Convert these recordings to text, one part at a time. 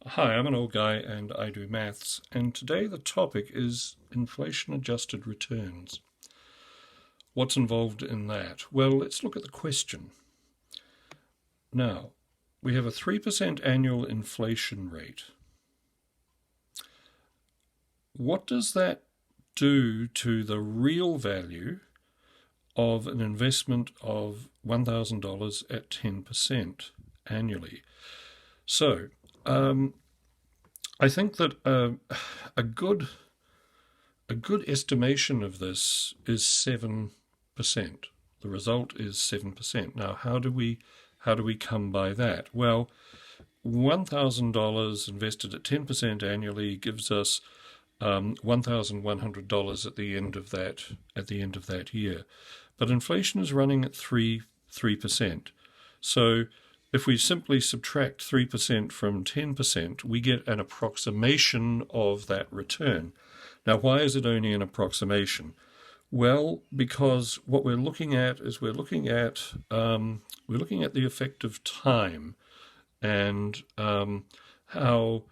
Hi, I'm an old guy and I do maths, and today the topic is inflation-adjusted returns. What's involved in that? Well, let's look at the question. Now, we have a 3% annual inflation rate. What does that do to the real value of an investment of $1,000 at 10% annually? So, I think that a good estimation of this is 7%. The result is 7%. Now, how do we come by that? Well, $1,000 invested at 10% annually gives us $1,100 at the end of that year. But inflation is running at 3%. So if we simply subtract 3% from 10%, we get an approximation of that return. Now, why is it only an approximation? Well, because what we're looking at is we're looking at the effect of time and how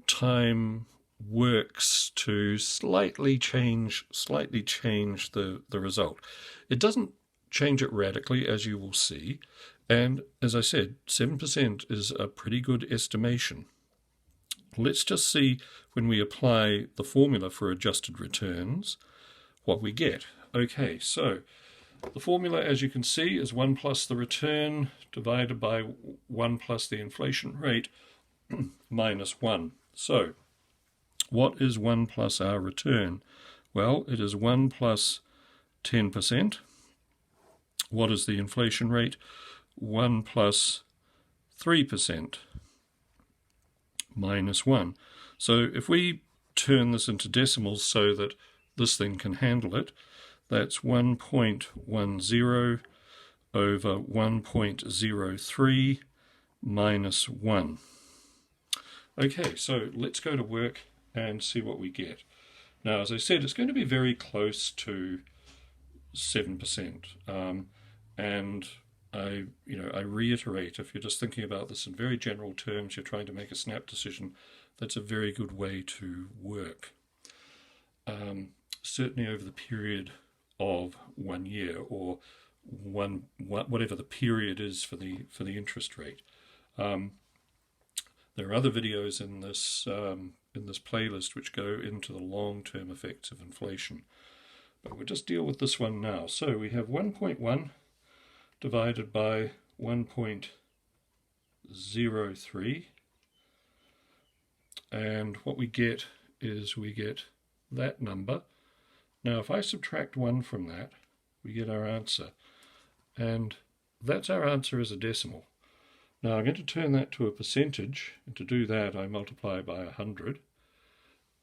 time works to slightly change the result. It doesn't change it radically, as you will see. And as I said, 7% is a pretty good estimation. Let's just see when we apply the formula for adjusted returns, what we get. Okay, so the formula, as you can see, is 1 plus the return divided by 1 plus the inflation rate minus 1. So what is 1 plus our return? Well, it is 1 plus 10%. What is the inflation rate? 1 plus 3% minus 1. So if we turn this into decimals so that this thing can handle it, that's 1.10 over 1.03 minus 1. Okay, so let's go to work and see what we get. Now, as I said, it's going to be very close to 7%. And I reiterate, if you're just thinking about this in very general terms, you're trying to make a snap decision, that's a very good way to work. Certainly over the period of 1 year, or whatever the period is for the interest rate. There are other videos in this playlist which go into the long-term effects of inflation, but we'll just deal with this one now. So we have 1.1 divided by 1.03, and what we get is we get that number. Now if I subtract 1 from that, we get our answer, and that's our answer as a decimal. Now I'm going to turn that to a percentage, and to do that I multiply by 100,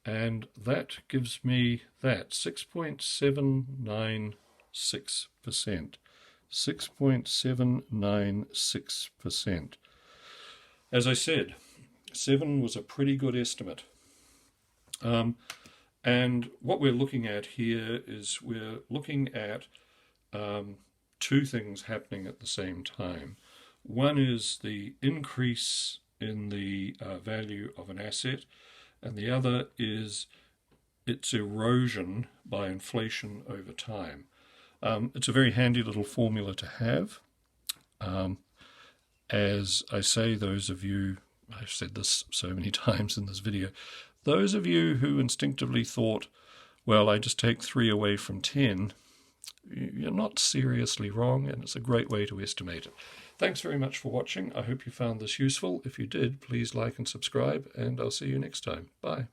and that gives me that 6.796%. 6.796%. As I said, 7 was a pretty good estimate. And what we're looking at here is we're looking at two things happening at the same time. One is the increase in the value of an asset, and the other is its erosion by inflation over time. It's a very handy little formula to have. As I say, those of you, I've said this so many times in this video, those of you who instinctively thought, well, I just take 3 away from 10, you're not seriously wrong, and it's a great way to estimate it. Thanks very much for watching. I hope you found this useful. If you did, please like and subscribe, and I'll see you next time. Bye.